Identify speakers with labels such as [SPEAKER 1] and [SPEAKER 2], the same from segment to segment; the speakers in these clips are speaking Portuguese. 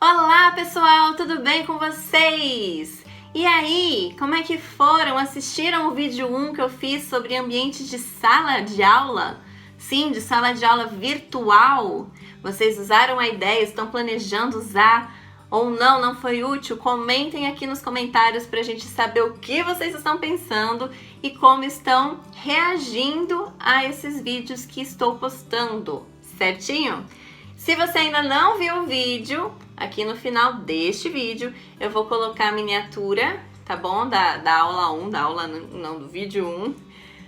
[SPEAKER 1] Olá pessoal, tudo bem com vocês? E aí, como é que foram? Assistiram o vídeo 1 que eu fiz sobre ambiente de sala de aula? Sim, de sala de aula virtual? Vocês usaram a ideia, estão planejando usar ou não, não foi útil? Comentem aqui nos comentários pra gente saber o que vocês estão pensando e como estão reagindo a esses vídeos que estou postando, certinho? Se você ainda não viu o vídeo, aqui no final deste vídeo eu vou colocar a miniatura, tá bom? Da aula 1, do vídeo 1,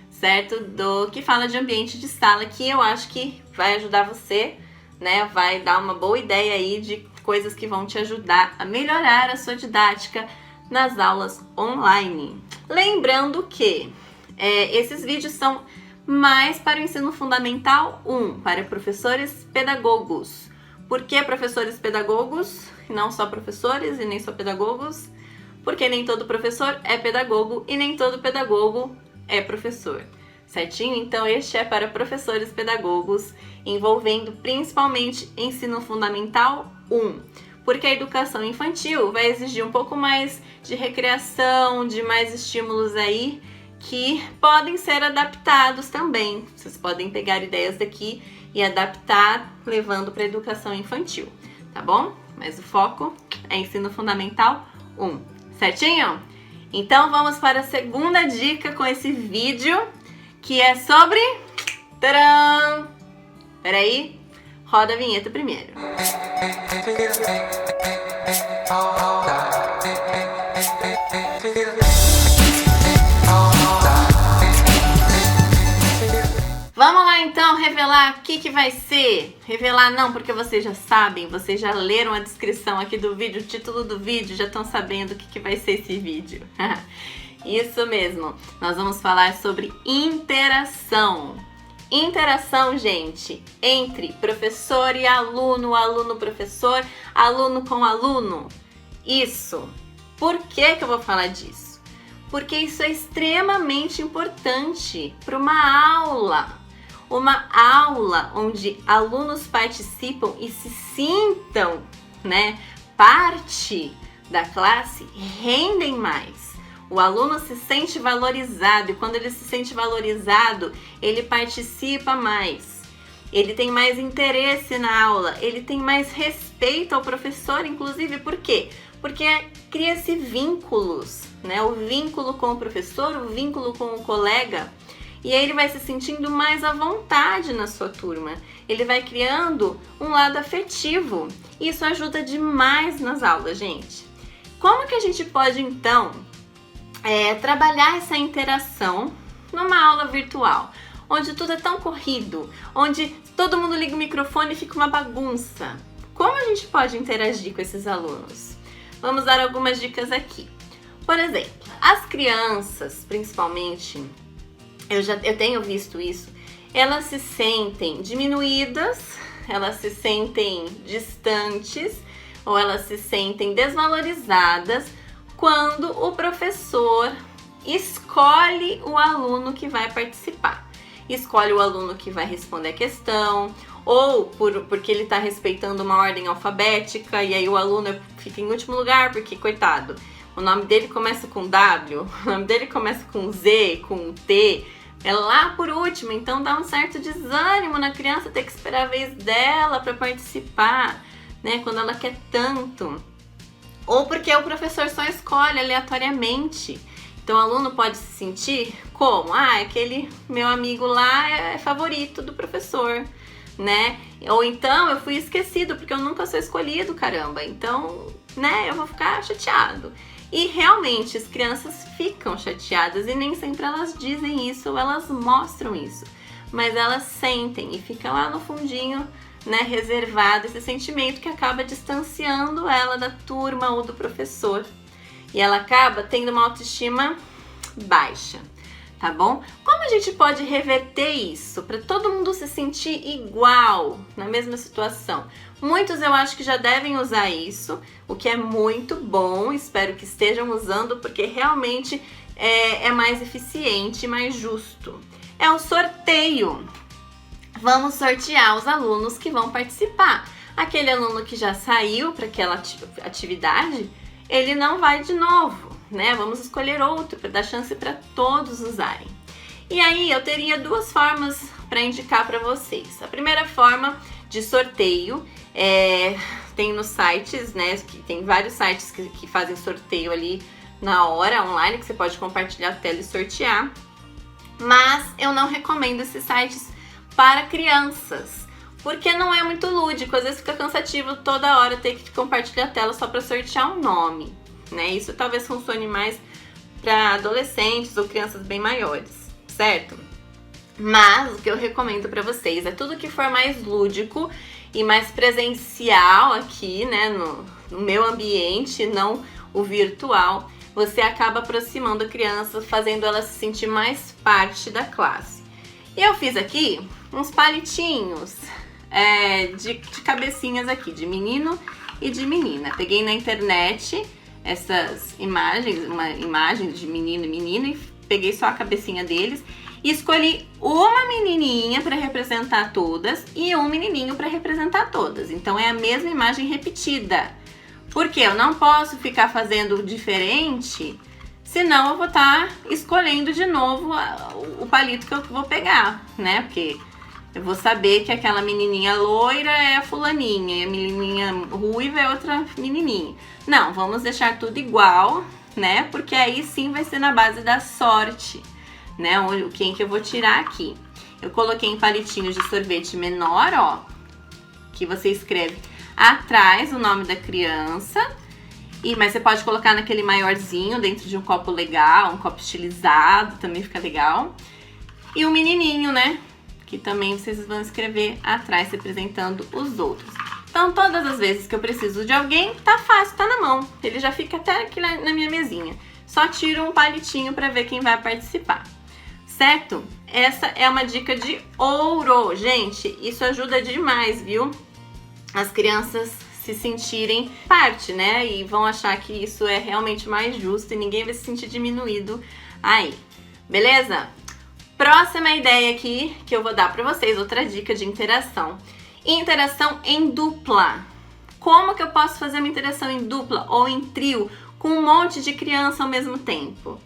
[SPEAKER 1] certo? Do que fala de ambiente de sala, que eu acho que vai ajudar você, né? Vai dar uma boa ideia aí de coisas que vão te ajudar a melhorar a sua didática nas aulas online. Lembrando que esses vídeos são mais para o ensino fundamental 1, para professores pedagogos. Por que professores pedagogos? Não só professores e nem só pedagogos? Porque nem todo professor é pedagogo e nem todo pedagogo é professor, certinho? Então este é para professores pedagogos, envolvendo principalmente ensino fundamental 1. Porque a educação infantil vai exigir um pouco mais de recreação, de mais estímulos aí, que podem ser adaptados também. Vocês podem pegar ideias daqui e adaptar, levando para a educação infantil, tá bom? Mas o foco é ensino fundamental 1, certinho? Então vamos para a segunda dica com esse vídeo, que é sobre... Tcharam! Peraí, roda a vinheta primeiro. Vamos lá então revelar o que vai ser. Revelar não, porque vocês já sabem, vocês já leram a descrição aqui do vídeo, o título do vídeo, já estão sabendo o que vai ser esse vídeo. Isso mesmo, nós vamos falar sobre interação. Interação, gente, entre professor e aluno, aluno-professor, aluno com aluno. Isso. Por que eu vou falar disso? Porque isso é extremamente importante para uma aula. Uma aula onde alunos participam e se sintam, né, parte da classe, rendem mais. O aluno se sente valorizado e quando ele se sente valorizado, ele participa mais. Ele tem mais interesse na aula, ele tem mais respeito ao professor, inclusive, por quê? Porque cria-se vínculos, né? O vínculo com o professor, o vínculo com o colega, e aí ele vai se sentindo mais à vontade na sua turma. Ele vai criando um lado afetivo. Isso ajuda demais nas aulas, gente. Como que a gente pode, então, trabalhar essa interação numa aula virtual, onde tudo é tão corrido, onde todo mundo liga o microfone e fica uma bagunça? Como a gente pode interagir com esses alunos? Vamos dar algumas dicas aqui. Por exemplo, as crianças, principalmente, eu tenho visto isso, elas se sentem diminuídas, elas se sentem distantes ou elas se sentem desvalorizadas quando o professor escolhe o aluno que vai participar. Escolhe o aluno que vai responder a questão, ou porque ele está respeitando uma ordem alfabética e aí o aluno fica em último lugar porque, coitado, o nome dele começa com W, o nome dele começa com Z, com T, é lá por último, então dá um certo desânimo na criança ter que esperar a vez dela para participar, né, quando ela quer tanto. Ou porque o professor só escolhe aleatoriamente. Então o aluno pode se sentir como? Aquele meu amigo lá é favorito do professor, né? Ou então eu fui esquecido porque eu nunca sou escolhido, caramba. Então, né, eu vou ficar chateado. E realmente as crianças ficam chateadas e nem sempre elas dizem isso ou elas mostram isso. Mas elas sentem e fica lá no fundinho, né, reservado esse sentimento que acaba distanciando ela da turma ou do professor. E ela acaba tendo uma autoestima baixa, tá bom? Como a gente pode reverter isso para todo mundo se sentir igual na mesma situação? Muitos eu acho que já devem usar isso, o que é muito bom, espero que estejam usando porque realmente é mais eficiente e mais justo. É o sorteio. Vamos sortear os alunos que vão participar. Aquele aluno que já saiu para aquela atividade, ele não vai de novo, né? Vamos escolher outro para dar chance para todos usarem. E aí eu teria duas formas para indicar para vocês. A primeira forma de sorteio tem nos sites, né? Tem vários sites que fazem sorteio ali na hora, online, que você pode compartilhar a tela e sortear. Mas eu não recomendo esses sites para crianças, porque não é muito lúdico, às vezes fica cansativo toda hora ter que compartilhar a tela só para sortear um nome, né? Isso talvez funcione mais para adolescentes ou crianças bem maiores, certo? Mas o que eu recomendo para vocês é tudo que for mais lúdico e mais presencial aqui, né, no meu ambiente, não o virtual. Você acaba aproximando a criança, fazendo ela se sentir mais parte da classe. E eu fiz aqui uns palitinhos de cabecinhas aqui, de menino e de menina. Peguei na internet essas imagens, uma imagem de menino e menina, e peguei só a cabecinha deles e escolhi uma menininha para representar todas e um menininho para representar todas. Então é a mesma imagem repetida. Porque eu não posso ficar fazendo diferente, senão eu vou estar escolhendo de novo o palito que eu vou pegar, né? Porque eu vou saber que aquela menininha loira é a fulaninha e a menininha ruiva é outra menininha. Não, vamos deixar tudo igual, né? Porque aí sim vai ser na base da sorte, né? Quem que eu vou tirar aqui. Eu coloquei em palitinhos de sorvete menor, ó, que você escreve atrás o nome da criança, mas você pode colocar naquele maiorzinho dentro de um copo legal, um copo estilizado, também fica legal. E o menininho, né, que também vocês vão escrever atrás representando os outros. Então todas as vezes que eu preciso de alguém, tá fácil, tá na mão. Ele já fica até aqui na minha mesinha. Só tiro um palitinho para ver quem vai participar, certo? Essa é uma dica de ouro, gente, isso ajuda demais, viu? As crianças se sentirem parte, né? E vão achar que isso é realmente mais justo e ninguém vai se sentir diminuído aí. Beleza? Próxima ideia aqui que eu vou dar pra vocês, outra dica de interação. Interação em dupla. Como que eu posso fazer uma interação em dupla ou em trio com um monte de criança ao mesmo tempo?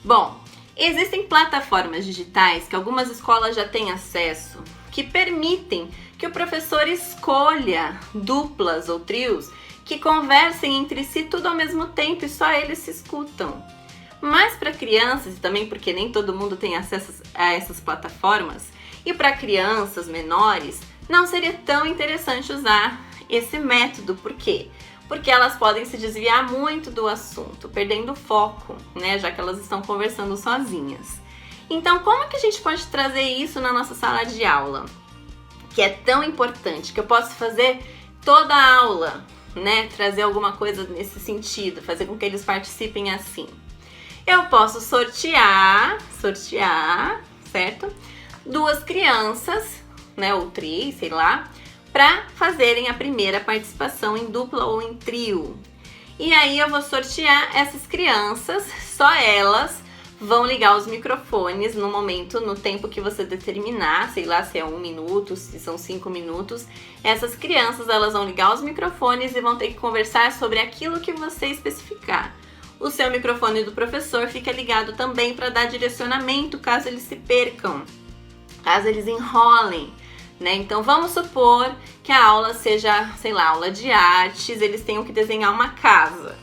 [SPEAKER 1] Bom, existem plataformas digitais que algumas escolas já têm acesso, que permitem que o professor escolha duplas ou trios que conversem entre si tudo ao mesmo tempo e só eles se escutam. Mas para crianças, e também porque nem todo mundo tem acesso a essas plataformas, e para crianças menores, não seria tão interessante usar esse método. Por quê? Porque elas podem se desviar muito do assunto, perdendo o foco, né? Já que elas estão conversando sozinhas. Então, como que a gente pode trazer isso na nossa sala de aula? Que é tão importante, que eu posso fazer toda a aula, né? Trazer alguma coisa nesse sentido, fazer com que eles participem assim. Eu posso sortear, certo? Duas crianças, né? Ou três, sei lá, para fazerem a primeira participação em dupla ou em trio. E aí eu vou sortear essas crianças, só elas vão ligar os microfones no momento, no tempo que você determinar, sei lá se é 1 minuto, se são 5 minutos. Essas crianças, elas vão ligar os microfones e vão ter que conversar sobre aquilo que você especificar. O seu microfone do professor fica ligado também para dar direcionamento caso eles se percam, caso eles enrolem, né? Então vamos supor que a aula seja, sei lá, aula de artes, eles tenham que desenhar uma casa.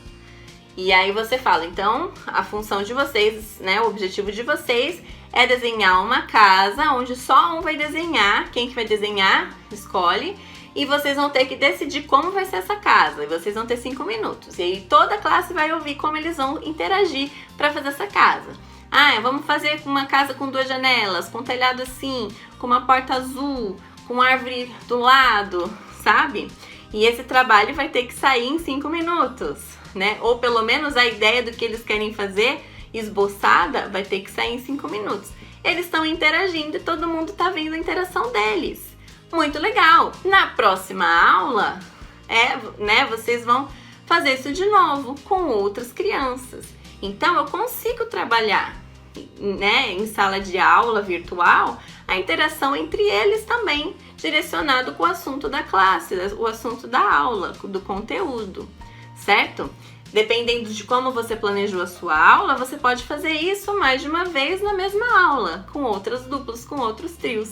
[SPEAKER 1] E aí você fala, então, a função de vocês, né, o objetivo de vocês é desenhar uma casa onde só um vai desenhar. Quem que vai desenhar, escolhe. E vocês vão ter que decidir como vai ser essa casa. E vocês vão ter 5 minutos. E aí toda a classe vai ouvir como eles vão interagir para fazer essa casa. Ah, vamos fazer uma casa com 2 janelas, com um telhado assim, com uma porta azul, com árvore do lado, sabe? E esse trabalho vai ter que sair em 5 minutos. Né? Ou pelo menos a ideia do que eles querem fazer, esboçada, vai ter que sair em 5 minutos. Eles estão interagindo e todo mundo está vendo a interação deles. Muito legal! Na próxima aula, né, vocês vão fazer isso de novo com outras crianças. Então eu consigo trabalhar, né, em sala de aula virtual, a interação entre eles também, direcionado com o assunto da classe, o assunto da aula, do conteúdo, certo? Dependendo de como você planejou a sua aula, você pode fazer isso mais de uma vez na mesma aula, com outras duplas, com outros trios.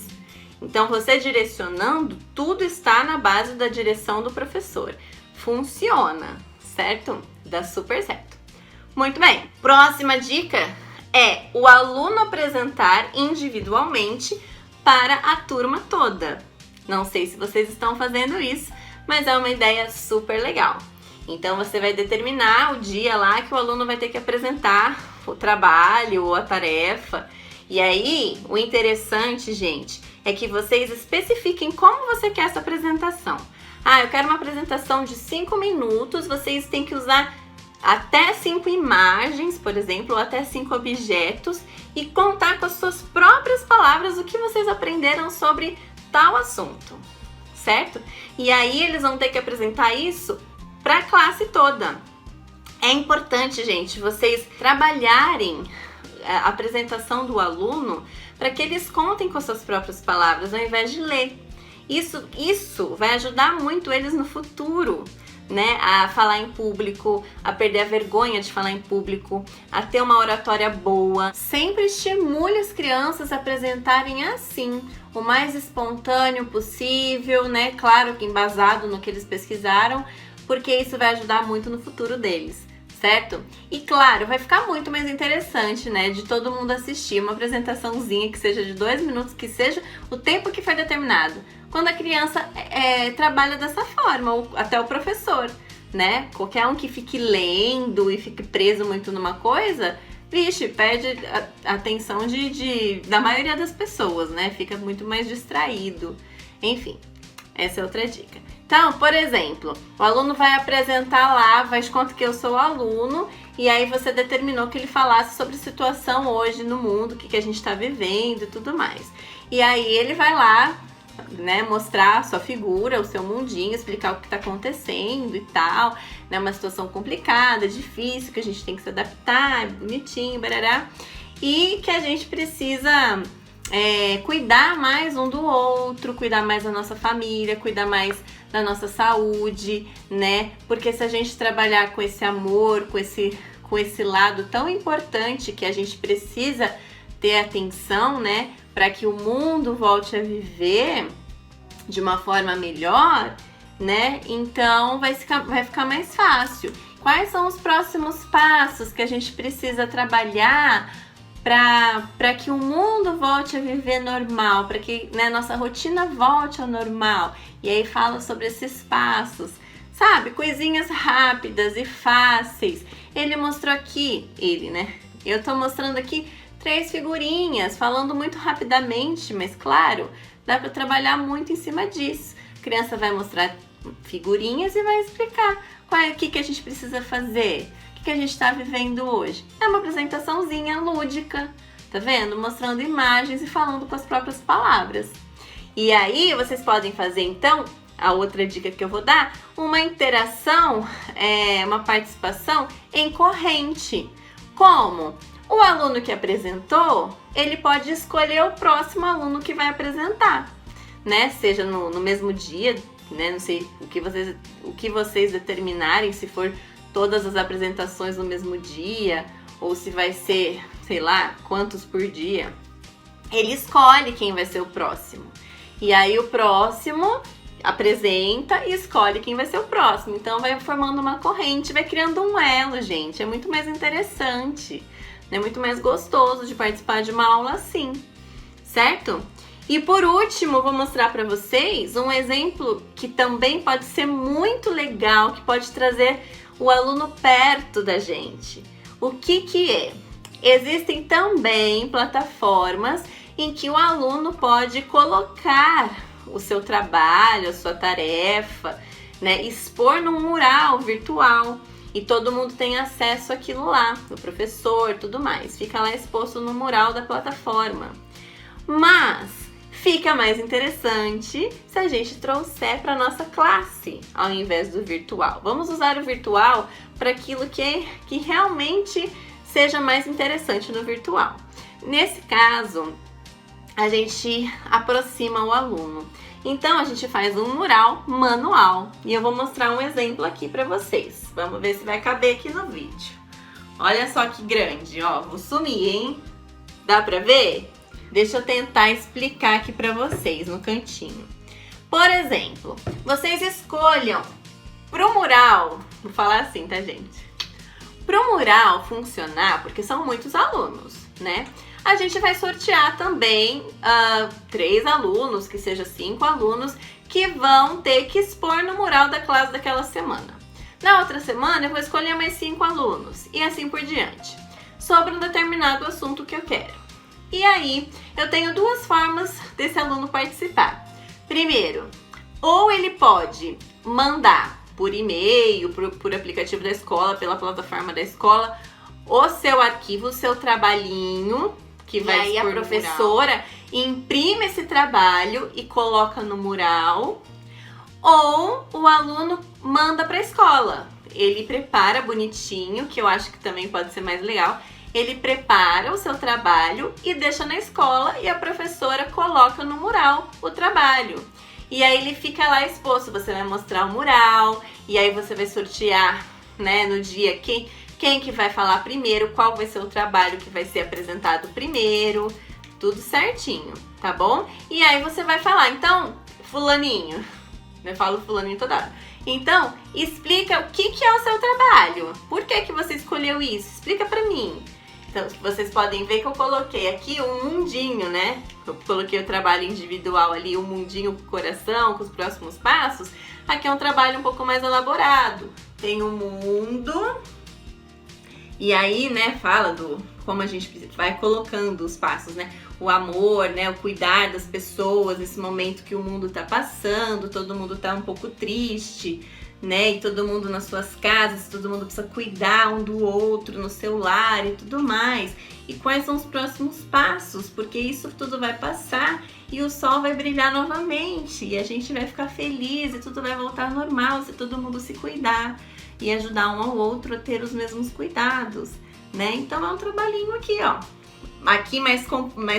[SPEAKER 1] Então, você direcionando, tudo está na base da direção do professor. Funciona, certo? Dá super certo. Muito bem. Próxima dica é o aluno apresentar individualmente para a turma toda. Não sei se vocês estão fazendo isso, mas é uma ideia super legal. Então, você vai determinar o dia lá que o aluno vai ter que apresentar o trabalho ou a tarefa. E aí, o interessante, gente, é que vocês especifiquem como você quer essa apresentação. Eu quero uma apresentação de 5 minutos, vocês têm que usar até 5 imagens, por exemplo, ou até 5 objetos e contar com as suas próprias palavras o que vocês aprenderam sobre tal assunto, certo? E aí, eles vão ter que apresentar isso para a classe toda. É importante, gente, vocês trabalharem a apresentação do aluno para que eles contem com suas próprias palavras ao invés de ler. Isso vai ajudar muito eles no futuro, né? A falar em público, a perder a vergonha de falar em público, a ter uma oratória boa. Sempre estimule as crianças a apresentarem assim, o mais espontâneo possível, né? Claro que embasado no que eles pesquisaram, porque isso vai ajudar muito no futuro deles, certo? E claro, vai ficar muito mais interessante, né, de todo mundo assistir uma apresentaçãozinha que seja de 2 minutos, que seja o tempo que foi determinado. Quando a criança trabalha dessa forma, ou até o professor, né? Qualquer um que fique lendo e fique preso muito numa coisa, vixe, perde a atenção da maioria das pessoas, né? Fica muito mais distraído. Enfim, essa é outra dica. Então, por exemplo, o aluno vai apresentar lá, faz conta que eu sou o aluno, e aí você determinou que ele falasse sobre a situação hoje no mundo, o que a gente está vivendo e tudo mais. E aí ele vai lá, né, mostrar a sua figura, o seu mundinho, explicar o que está acontecendo e tal, né, uma situação complicada, difícil, que a gente tem que se adaptar, bonitinho, barará, e que a gente precisa cuidar mais um do outro, cuidar mais da nossa família, cuidar mais da nossa saúde, né? Porque se a gente trabalhar com esse amor, com esse lado tão importante que a gente precisa ter atenção, né? Para que o mundo volte a viver de uma forma melhor, né? Então vai ficar mais fácil. Quais são os próximos passos que a gente precisa trabalhar para que o mundo volte a viver normal, para que, né, nossa rotina volte ao normal? E aí fala sobre esses passos, sabe? Coisinhas rápidas e fáceis. Ele mostrou aqui, né? Eu tô mostrando aqui 3 figurinhas, falando muito rapidamente, mas claro, dá para trabalhar muito em cima disso. A criança vai mostrar figurinhas e vai explicar o que a gente precisa fazer, o que a gente está vivendo hoje. É uma apresentaçãozinha lúdica, tá vendo? Mostrando imagens e falando com as próprias palavras. E aí vocês podem fazer então, a outra dica que eu vou dar, uma interação, uma participação em corrente. Como? O aluno que apresentou, ele pode escolher o próximo aluno que vai apresentar, né? Seja no mesmo dia, né? Não sei o que vocês determinarem, se for todas as apresentações no mesmo dia, ou se vai ser, sei lá, quantos por dia. Ele escolhe quem vai ser o próximo. E aí o próximo apresenta e escolhe quem vai ser o próximo. Então vai formando uma corrente, vai criando um elo, gente. É muito mais interessante, é muito mais gostoso de participar de uma aula assim, certo? E por último, vou mostrar para vocês um exemplo que também pode ser muito legal, que pode trazer o aluno perto da gente. O que é? Existem também plataformas em que o aluno pode colocar o seu trabalho, a sua tarefa, né, expor num mural virtual. E todo mundo tem acesso àquilo lá, o professor, tudo mais. Fica lá exposto no mural da plataforma. Mas fica mais interessante se a gente trouxer para nossa classe, ao invés do virtual. Vamos usar o virtual para aquilo que realmente seja mais interessante no virtual. Nesse caso, a gente aproxima o aluno. Então, a gente faz um mural manual. E eu vou mostrar um exemplo aqui para vocês. Vamos ver se vai caber aqui no vídeo. Olha só que grande, ó. Vou sumir, hein? Dá pra ver? Deixa eu tentar explicar aqui para vocês no cantinho. Por exemplo, vocês escolham pro mural, vou falar assim, tá, gente? Pro mural funcionar, porque são muitos alunos, né? A gente vai sortear também 3 alunos, que seja 5 alunos, que vão ter que expor no mural da classe daquela semana. Na outra semana, eu vou escolher mais 5 alunos, e assim por diante, sobre um determinado assunto que eu quero. E aí, eu tenho 2 formas desse aluno participar. Primeiro, ou ele pode mandar por e-mail, por aplicativo da escola, pela plataforma da escola, o seu arquivo, o seu trabalhinho, que vai expor no mural. E aí a professora imprime esse trabalho e coloca no mural, ou o aluno manda para a escola. Ele prepara bonitinho, que eu acho que também pode ser mais legal. Ele prepara o seu trabalho e deixa na escola e a professora coloca no mural o trabalho. E aí ele fica lá exposto, você vai mostrar o mural e aí você vai sortear, né, no dia quem que vai falar primeiro, qual vai ser o trabalho que vai ser apresentado primeiro, tudo certinho, tá bom? E aí você vai falar, então, fulaninho, eu falo fulaninho toda hora. Então, explica o que é o seu trabalho, por que você escolheu isso, explica pra mim. Então, vocês podem ver que eu coloquei aqui um mundinho, né? Eu coloquei o trabalho individual ali, o mundinho com o coração, com os próximos passos. Aqui é um trabalho um pouco mais elaborado. Tem o mundo. E aí, né, fala do como a gente vai colocando os passos, né? O amor, né? O cuidar das pessoas nesse momento que o mundo tá passando, todo mundo tá um pouco triste, né? E todo mundo nas suas casas, todo mundo precisa cuidar um do outro no seu lar e tudo mais. E quais são os próximos passos? Porque isso tudo vai passar e o sol vai brilhar novamente e a gente vai ficar feliz e tudo vai voltar ao normal se todo mundo se cuidar e ajudar um ao outro a ter os mesmos cuidados, né? Então é um trabalhinho aqui, ó. Aqui mais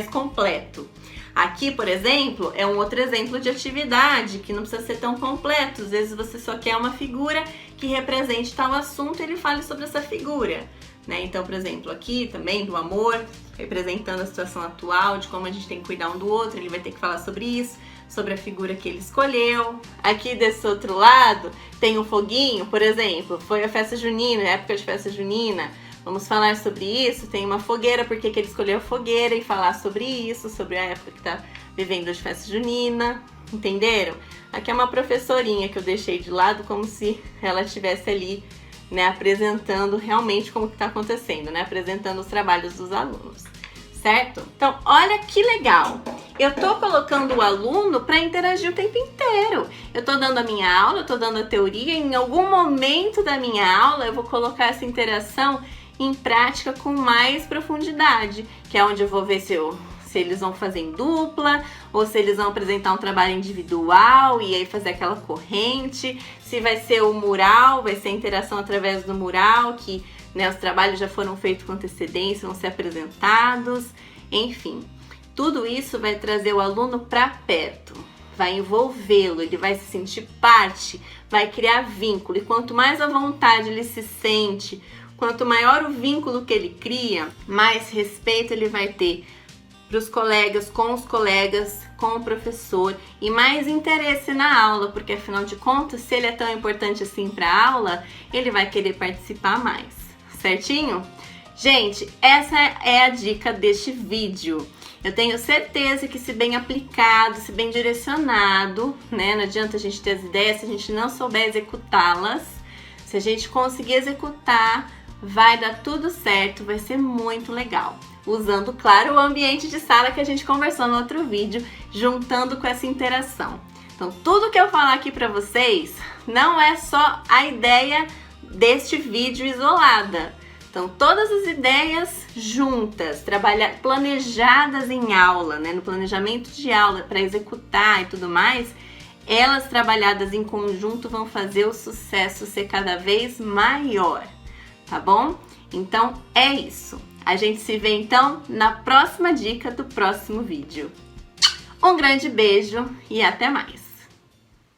[SPEAKER 1] completo. Aqui, por exemplo, é um outro exemplo de atividade que não precisa ser tão completo. Às vezes você só quer uma figura que represente tal assunto e ele fale sobre essa figura, né? Então, por exemplo, aqui também do amor, representando a situação atual, de como a gente tem que cuidar um do outro, ele vai ter que falar sobre isso, sobre a figura que ele escolheu. Aqui desse outro lado tem um foguinho, por exemplo, foi a festa junina, época de festa junina. Vamos falar sobre isso, tem uma fogueira, porque que ele escolheu a fogueira e falar sobre isso, sobre a época que tá vivendo de festa junina, entenderam? Aqui é uma professorinha que eu deixei de lado como se ela estivesse ali, né, apresentando realmente como que tá acontecendo, né, apresentando os trabalhos dos alunos, certo? Então, olha que legal! Eu tô colocando o aluno para interagir o tempo inteiro. Eu tô dando a minha aula, eu tô dando a teoria, em algum momento da minha aula eu vou colocar essa interação em prática com mais profundidade, que é onde eu vou ver se eles vão fazer em dupla, ou se eles vão apresentar um trabalho individual e aí fazer aquela corrente, se vai ser o mural, vai ser a interação através do mural, que, né, os trabalhos já foram feitos com antecedência, vão ser apresentados, enfim. Tudo isso vai trazer o aluno para perto, vai envolvê-lo, ele vai se sentir parte, vai criar vínculo, e quanto mais à vontade ele se sente, quanto maior o vínculo que ele cria, mais respeito ele vai ter para os colegas, com o professor e mais interesse na aula, porque afinal de contas, se ele é tão importante assim para a aula, ele vai querer participar mais, certinho? Gente, essa é a dica deste vídeo. Eu tenho certeza que se bem aplicado, se bem direcionado, né? Não adianta a gente ter as ideias se a gente não souber executá-las. Se a gente conseguir executar, vai dar tudo certo, vai ser muito legal. Usando, claro, o ambiente de sala que a gente conversou no outro vídeo, juntando com essa interação. Então, tudo que eu falar aqui para vocês não é só a ideia deste vídeo isolada. Então, todas as ideias juntas, planejadas em aula, né, no planejamento de aula para executar e tudo mais, elas trabalhadas em conjunto vão fazer o sucesso ser cada vez maior, tá bom? Então, é isso. A gente se vê então na próxima dica do próximo vídeo. Um grande beijo e até mais!